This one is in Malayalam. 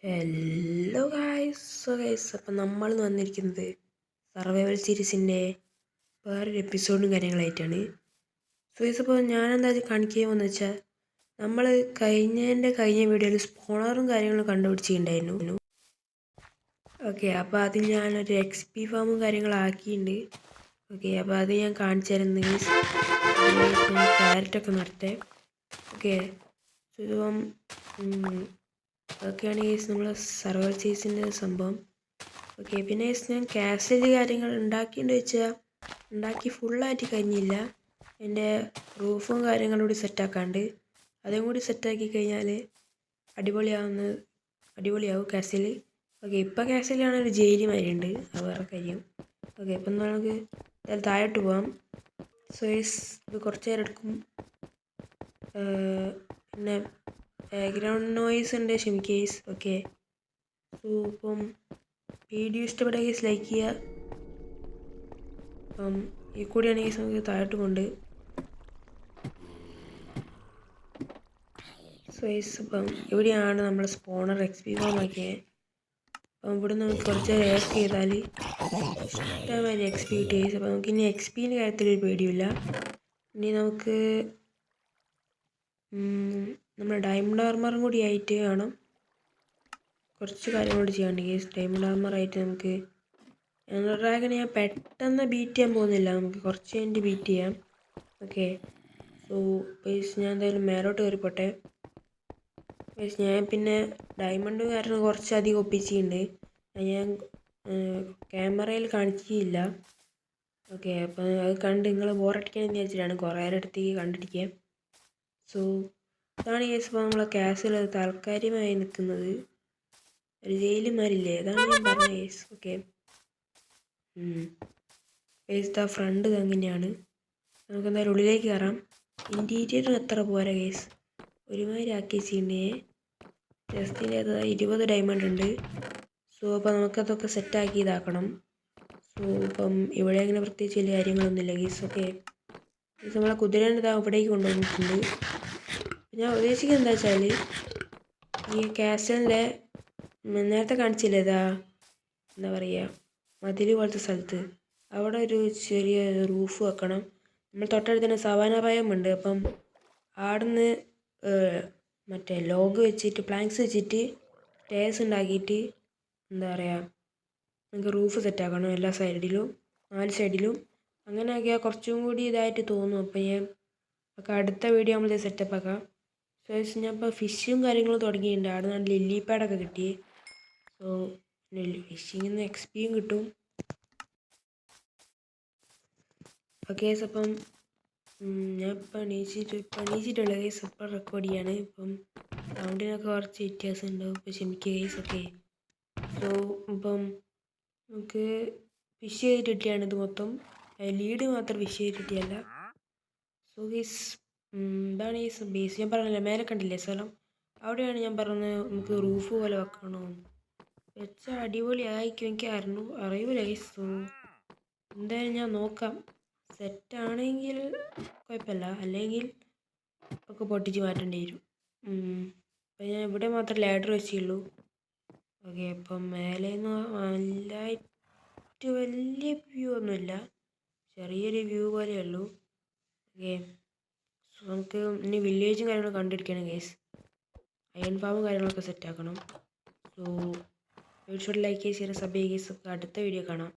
Hello guys. അപ്പം നമ്മൾ വന്നിരിക്കുന്നത് സർവൈവൽ സീരീസിൻ്റെ വേറൊരു എപ്പിസോഡും കാര്യങ്ങളായിട്ടാണ്. അപ്പോൾ ഞാനെന്താ കാണിക്കുകയെന്ന് വെച്ചാൽ നമ്മൾ കഴിഞ്ഞ വീഡിയോയിൽ സ്പോണറും കാര്യങ്ങളും കണ്ടുപിടിച്ചിട്ടുണ്ടായിരുന്നു. ഓക്കെ, അപ്പോൾ അതിൽ ഞാനൊരു XP ഫാമും കാര്യങ്ങളാക്കിയിട്ടുണ്ട്. ഓക്കെ, അപ്പോൾ അത് ഞാൻ കാണിച്ചു തരുന്നത് ഞാൻ ക്യാരറ്റൊക്കെ നടത്തേ. ഓക്കെ, ഇപ്പം അതൊക്കെയാണ് നമ്മളെ സർവൈവൽ സീരീസിൻ്റെ സംഭവം. ഓക്കെ, പിന്നെ ഞാൻ കാസിൽ കാര്യങ്ങൾ ഉണ്ടാക്കിയെന്ന് വെച്ചാൽ ഉണ്ടാക്കി ഫുള്ളായിട്ട് കഴിഞ്ഞില്ല. എൻ്റെ റൂഫും കാര്യങ്ങളും കൂടി സെറ്റാക്കാണ്ട് അതും കൂടി സെറ്റാക്കി കഴിഞ്ഞാൽ അടിപൊളിയാവും കാസിൽ. ഓക്കെ, ഇപ്പം കാസിലാണ് ഒരു ജയിലി മാതിരിയുണ്ട്, അത് വേറെ കാര്യം. ഓക്കെ, ഇപ്പം നമുക്ക് താഴോട്ട് പോവാം. ഇത് കുറച്ച് നേരം എടുക്കും. പിന്നെ ബാക്ക്ഗ്രൗണ്ട് നോയ്സ് ഉണ്ട്, ക്ഷമിക്കേസ്. ഓക്കെ, സോ ഇപ്പം വീഡിയോ ഇഷ്ടപ്പെട്ട കേസ് ലൈക്ക് ചെയ്യുക. അപ്പം ഈ കൂടിയാണ് കേസ് നമുക്ക് താഴോട്ട് കൊണ്ട്. സോ ഇപ്പം ഇവിടെയാണ് നമ്മൾ സ്പോണർ XP ഫാം ആക്കിയത്. അപ്പം ഇവിടെ നമുക്ക് കുറച്ച് റേസ്റ്റ് ചെയ്താൽ ഇഷ്ടമാതിരി XP കിട്ടിയ. അപ്പം നമുക്ക് ഇനി XPൻ്റെ കാര്യത്തിലൊരു പേടിയില്ല. ഇനി നമുക്ക് നമ്മുടെ ഡയമണ്ട് ആർമറും കൂടി ആയിട്ട് വേണം കുറച്ച് കാര്യങ്ങൾ കൂടി ചെയ്യാണ്ട് കേസ്. ഡയമണ്ട് ആർമറായിട്ട് നമുക്ക് ഡ്രാഗനെ ഞാൻ പെട്ടെന്ന് ബീറ്റ് ചെയ്യാൻ പോകുന്നില്ല, നമുക്ക് കുറച്ച് കഴിഞ്ഞിട്ട് ബീറ്റ് ചെയ്യാം. ഓക്കെ, സോ ഞാൻ എന്തായാലും മേലോട്ട് കയറിപ്പോട്ടെ. ഞാൻ പിന്നെ ഡയമണ്ട് കാരണം കുറച്ചധികം ഒപ്പിച്ചിട്ടുണ്ട്, ഞാൻ ക്യാമറയിൽ കാണിച്ചില്ല. ഓക്കെ, അപ്പം അത് കണ്ട് നിങ്ങൾ ബോറടിക്കാനെന്ന് വിചാരിച്ചിട്ടാണ് കുറേ നേരം അടുത്തേക്ക് കണ്ടിരിക്കുക. സോ ഇതാണ് കേസ്. ഇപ്പോൾ നമ്മളെ കാസിൽ താൽക്കാലികമായി നിൽക്കുന്നത് ഒരു ജയിലുമാരില്ലേ, അതാണ് ഞാൻ പറഞ്ഞ കേസ്. ഓക്കെ, കേസ് ഫ്രണ്ട് അങ്ങനെയാണ്. നമുക്ക് എന്തായാലും ഉള്ളിലേക്ക് കയറാം. ഇൻറ്റീരിയറും എത്ര പോരാ കേസ്, ഒരുമാതിരി ആക്കി വെച്ചിട്ടുണ്ടേ. ജസ്റ്റിൻ്റെ അത് 20 ഡയമണ്ട് ഉണ്ട്. സോ അപ്പോൾ നമുക്കതൊക്കെ സെറ്റാക്കി ഇതാക്കണം. സോ ഇപ്പം ഇവിടെ അങ്ങനെ പ്രത്യേകിച്ച് വലിയ കാര്യങ്ങളൊന്നുമില്ല കേസ്. ഓക്കെ, നമ്മളെ കുതിരേൻ്റെ ഇതാ ഇവിടേക്ക് കൊണ്ടുവന്നിട്ടുണ്ട്. ഞാൻ ഉദ്ദേശിക്കുന്നത് എന്താ വെച്ചാൽ ഈ കാസലിൻ്റെ നേരത്തെ കാണിച്ചില്ലേ, ഇതാ എന്താ പറയുക മതിൽ പോലത്തെ സ്ഥലത്ത് അവിടെ ഒരു ചെറിയ റൂഫ് വെക്കണം. നമ്മൾ തൊട്ടടുത്ത് തന്നെ സവാന ബയോമുണ്ട്. അപ്പം ആടുന്ന് മറ്റേ ലോഗ് വെച്ചിട്ട് പ്ലാങ്ക്സ് വെച്ചിട്ട് സ്റ്റേഴ്സ് ഉണ്ടാക്കിയിട്ട് എന്താ പറയുക നമുക്ക് റൂഫ് സെറ്റാക്കണം എല്ലാ സൈഡിലും, 4 സൈഡിലും. അങ്ങനെ ആക്കിയാൽ കുറച്ചും കൂടി ഇതായിട്ട് തോന്നും. അപ്പം ഞാൻ അടുത്ത വീഡിയോ നമ്മൾ സെറ്റപ്പ് ആക്കാം. സോ ഞാൻ ഇപ്പോൾ ഫിഷും കാര്യങ്ങളും തുടങ്ങിയിട്ടുണ്ട്. അവിടെ നിന്ന് ലില്ലി പാഡൊക്കെ കിട്ടി. സോ ഫിഷിങ്ങിൽ നിന്ന് XPയും കിട്ടും. ഓക്കെ, അപ്പം ഞാൻ ഇപ്പം എണീച്ചിട്ടുള്ള കേസ് ഇപ്പം റെക്കോർഡ് ചെയ്യാണ്. ഇപ്പം സൗണ്ടിനൊക്കെ കുറച്ച് വ്യത്യാസം ഉണ്ടാവും, ഇപ്പം ക്ഷമിക്കുക കേസ്. ഓക്കെ, സോ ഇപ്പം നമുക്ക് ഫിഷ് ചെയ്തിട്ട് കിട്ടിയാണ് ഇത് മൊത്തം. ലീഡ് മാത്രം ഫിഷ് ചെയ്തിട്ട് കിട്ടിയല്ല. സോ കേസ് ഇതാണ് കേസ് ബേസ്. ഞാൻ പറഞ്ഞില്ല മേലെ കണ്ടില്ലേ സ്ഥലം, അവിടെയാണ് ഞാൻ പറഞ്ഞത് നമുക്ക് റൂഫ് പോലെ വെക്കണോ വെച്ചാൽ അടിപൊളി ആയിരിക്കും. എനിക്ക് അറിയൂല കേസ്. സോ എന്തായാലും ഞാൻ നോക്കാം. സെറ്റാണെങ്കിൽ കുഴപ്പമില്ല, അല്ലെങ്കിൽ ഒക്കെ പൊട്ടിച്ച് മാറ്റേണ്ടി വരും. അപ്പം ഞാൻ ഇവിടെ മാത്രം ലാഡർ വെച്ചുള്ളൂ. ഓക്കെ, അപ്പം മേലെ നിന്ന് നല്ലതായിട്ട് വലിയ വ്യൂ ഒന്നുമില്ല, ചെറിയൊരു വ്യൂ പോലെയേ ഉള്ളൂ. ഓക്കെ, സോ നമുക്ക് ഇനി വില്ലേജും കാര്യങ്ങളും കണ്ടിരിക്കണം കേസ്. അയൺ ഫാമും കാര്യങ്ങളൊക്കെ സെറ്റാക്കണം. സോ വീഡിയോ ലൈക്ക് ചെയ്യുക, സബ് ചെയ്യുക. അടുത്ത വീഡിയോ കാണാം.